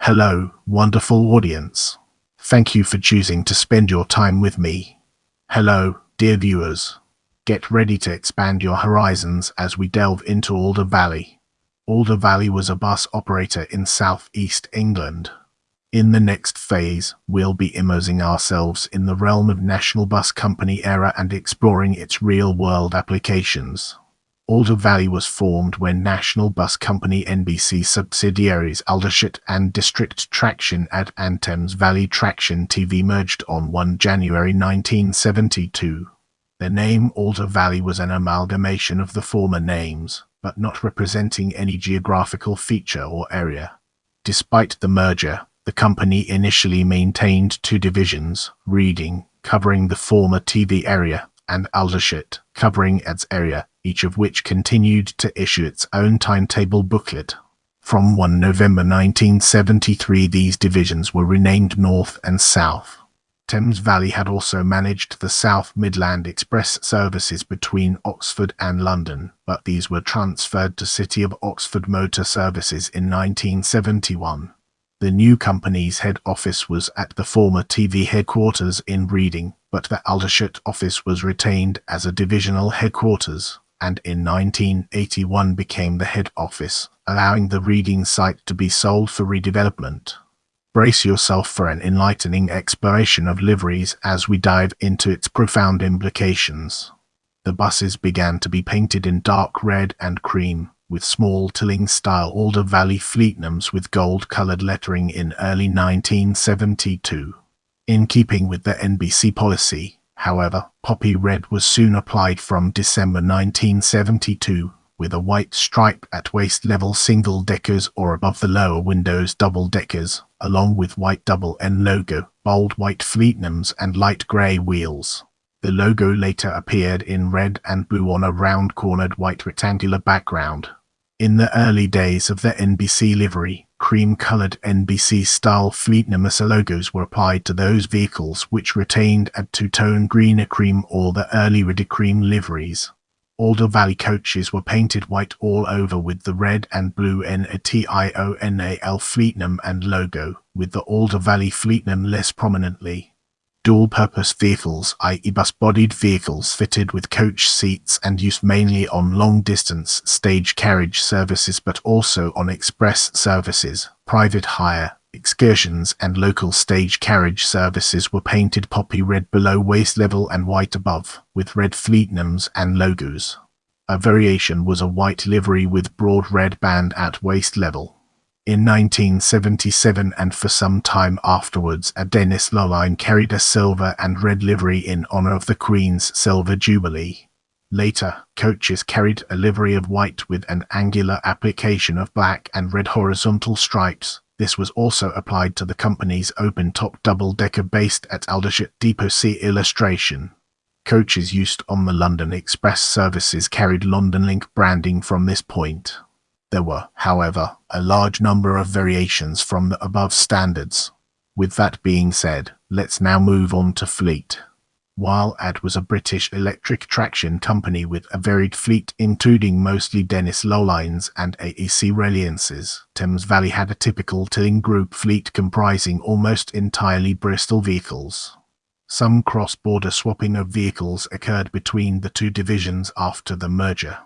Hello, wonderful audience. Thank you for choosing to spend your time with me. Hello, dear viewers. Get ready to expand your horizons as we delve into Alder Valley. Alder Valley was a bus operator in southeast England. In the next phase, we'll be immersing ourselves in the realm of National Bus Company era and exploring its real-world applications. Alder Valley was formed when National Bus Company NBC subsidiaries Aldershot and District Traction and Thames Valley Traction TV merged on 1 January 1972. The name Alder Valley was an amalgamation of the former names, but not representing any geographical feature or area. Despite the merger, the company initially maintained two divisions, Reading, covering the former TV area, and Aldershot, covering its area, each of which continued to issue its own timetable booklet. From 1 November 1973, these divisions were renamed North and South. Thames Valley had also managed the South Midland Express services between Oxford and London, but these were transferred to City of Oxford Motor Services in 1971. The new company's head office was at the former TV headquarters in Reading, but the Aldershot office was retained as a divisional headquarters, and in 1981 became the head office, allowing the Reading site to be sold for redevelopment. Brace yourself for an enlightening exploration of liveries as we dive into its profound implications. The buses began to be painted in dark red and cream, with small Tilling-style Alder Valley fleet names with gold-colored lettering in early 1972. In keeping with the NBC policy, however, poppy red was soon applied from December 1972, with a white stripe at waist-level single-deckers or above the lower windows double-deckers, along with white double-N logo, bold white fleet names and light grey wheels. The logo later appeared in red and blue on a round-cornered white rectangular background. In the early days of the NBC livery, cream-colored NBC-style fleet number logos were applied to those vehicles which retained a two-tone greener cream or the early redder cream liveries. Alder Valley coaches were painted white all over with the red and blue NATIONAL fleet name and logo, with the Alder Valley fleet name less prominently. Dual-purpose vehicles, i.e. bus-bodied vehicles fitted with coach seats and used mainly on long-distance stage carriage services but also on express services, private hire, excursions and local stage carriage services were painted poppy red below waist level and white above, with red fleet names and logos. A variation was a white livery with broad red band at waist level. In 1977 and for some time afterwards, a Dennis Lowline carried a silver and red livery in honor of the Queen's Silver Jubilee. Later, coaches carried a livery of white with an angular application of black and red horizontal stripes. This was also applied to the company's open-top double-decker based at Aldershot Depot. See illustration. Coaches used on the London Express services carried London Link branding from this point. There were, however, a large number of variations from the above standards. With that being said, let's now move on to fleet. While AD was a British electric traction company with a varied fleet including mostly Dennis Lowlines and AEC Reliances, Thames Valley had a typical Tilling Group fleet comprising almost entirely Bristol vehicles. Some cross-border swapping of vehicles occurred between the two divisions after the merger.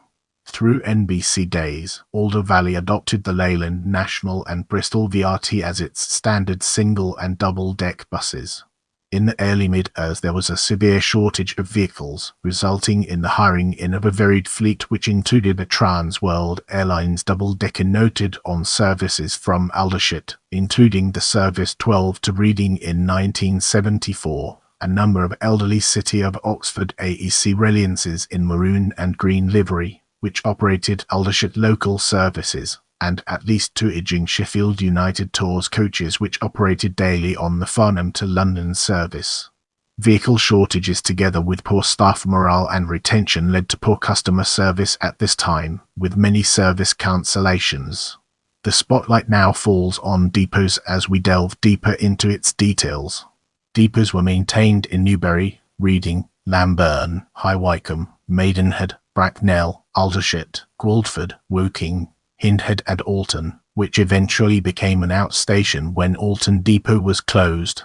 Through NBC days, Alder Valley adopted the Leyland National and Bristol VRT as its standard single and double-deck buses. In the early mid-years there was a severe shortage of vehicles, resulting in the hiring in of a varied fleet which included a Trans World Airlines double-decker noted on services from Aldershot, including the service 12 to Reading in 1974, a number of elderly City of Oxford AEC Reliances in maroon and green livery, which operated Aldershot local services, and at least two Idging Sheffield United Tours coaches which operated daily on the Farnham to London service. Vehicle shortages together with poor staff morale and retention led to poor customer service at this time, with many service cancellations. The spotlight now falls on depots as we delve deeper into its details. Depots were maintained in Newbury, Reading, Lambourn, High Wycombe, Maidenhead, Bracknell, Aldershot, Guildford, Woking, Hindhead and Alton, which eventually became an outstation when Alton Depot was closed.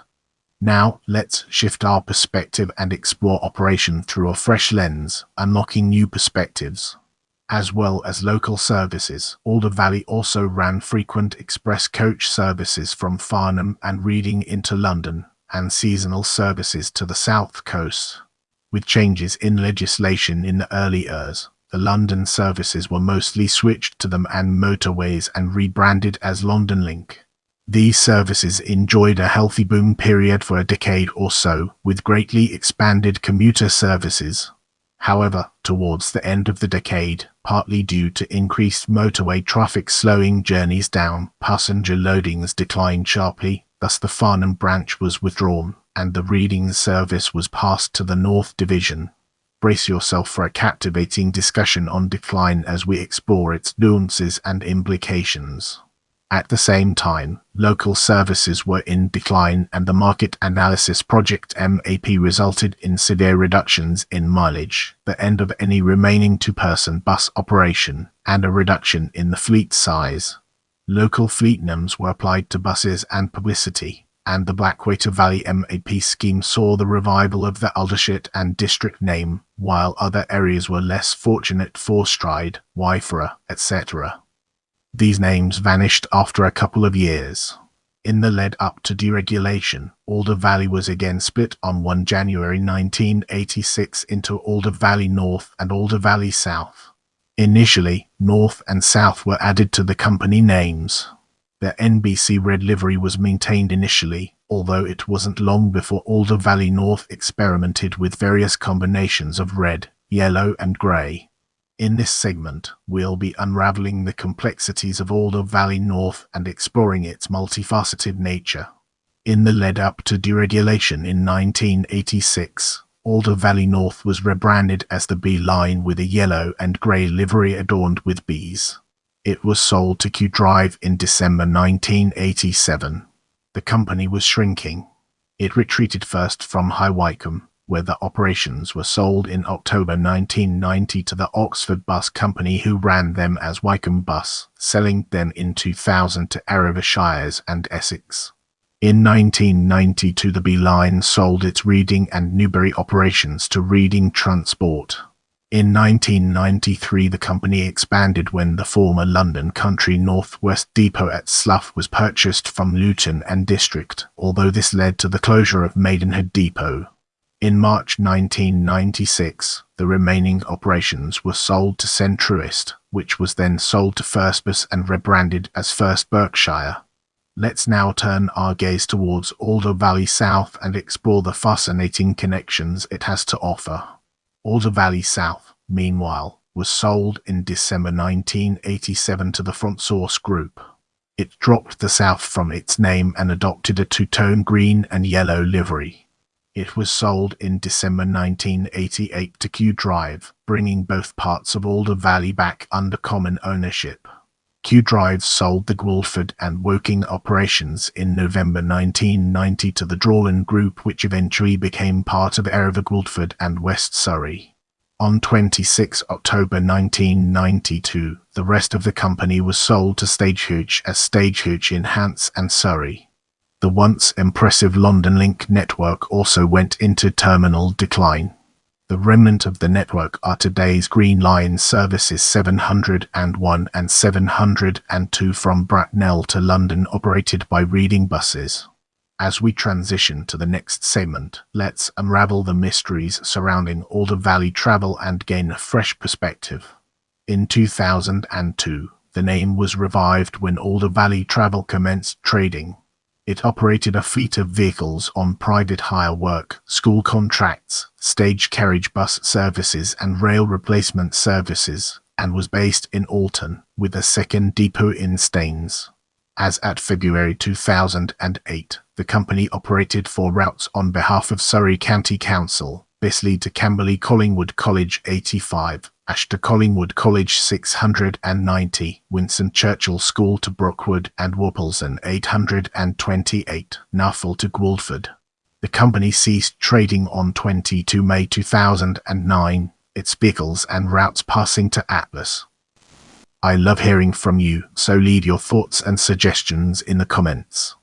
Now, let's shift our perspective and explore operation through a fresh lens, unlocking new perspectives. As well as local services, Alder Valley also ran frequent express coach services from Farnham and Reading into London, and seasonal services to the South Coast. With changes in legislation in the early years, the London services were mostly switched to them and motorways and rebranded as London Link. These services enjoyed a healthy boom period for a decade or so, with greatly expanded commuter services. However, towards the end of the decade, partly due to increased motorway traffic slowing journeys down, passenger loadings declined sharply, thus the Farnham branch was withdrawn, and the Reading service was passed to the North Division. Brace yourself for a captivating discussion on decline as we explore its nuances and implications. At the same time, local services were in decline and the Market Analysis Project MAP resulted in severe reductions in mileage, the end of any remaining two-person bus operation, and a reduction in the fleet size. Local fleet names were applied to buses and publicity, and the Blackwater Valley MAP scheme saw the revival of the Aldershot and district name, while other areas were less fortunate for Stride, Wyfera, etc. These names vanished after a couple of years. In the lead-up to deregulation, Alder Valley was again split on 1 January 1986 into Alder Valley North and Alder Valley South. Initially, North and South were added to the company names. The NBC red livery was maintained initially, although it wasn't long before Alder Valley North experimented with various combinations of red, yellow and grey. In this segment, we'll be unraveling the complexities of Alder Valley North and exploring its multifaceted nature. In the lead-up to deregulation in 1986, Alder Valley North was rebranded as the B Line with a yellow and grey livery adorned with bees. It was sold to Q Drive in December 1987. The company was shrinking. It retreated first from High Wycombe, where the operations were sold in October 1990 to the Oxford Bus Company, who ran them as Wycombe Bus, selling them in 2000 to Argyllshire and Essex. In 1992 the B Line sold its Reading and Newbury operations to Reading Transport. In 1993 the company expanded when the former London Country North West Depot at Slough was purchased from Luton and District, although this led to the closure of Maidenhead Depot. In March 1996, the remaining operations were sold to Centruist, which was then sold to Firstbus and rebranded as First Berkshire. Let's now turn our gaze towards Alder Valley South and explore the fascinating connections it has to offer. Alder Valley South, meanwhile, was sold in December 1987 to the Front Source Group. It dropped the South from its name and adopted a two-tone green and yellow livery. It was sold in December 1988 to Q Drive, bringing both parts of Alder Valley back under common ownership. Q Drive sold the Guildford and Woking operations in November 1990 to the Drawlin Group, which eventually became part of Erever Guildford and West Surrey. On 26 October 1992, the rest of the company was sold to Stagecoach as Stagecoach in Hants and Surrey. The once impressive London Link network also went into terminal decline. The remnant of the network are today's Green Line services 701 and 702 from Bracknell to London, operated by Reading buses. As we transition to the next segment, let's unravel the mysteries surrounding Alder Valley travel and gain a fresh perspective. In 2002, the name was revived when Alder Valley Travel commenced trading. It operated a fleet of vehicles on private hire work, school contracts, stage carriage bus services and rail replacement services, and was based in Alton, with a second depot in Staines. As at February 2008, the company operated 4 routes on behalf of Surrey County Council: Bisley to Camberley Collingwood College 85, Ash to Collingwood College 690, Winston Churchill School to Brookwood and Worplesdon 828, Nuffle to Guildford. The company ceased trading on 22 May 2009, its vehicles and routes passing to Atlas. I love hearing from you, so leave your thoughts and suggestions in the comments.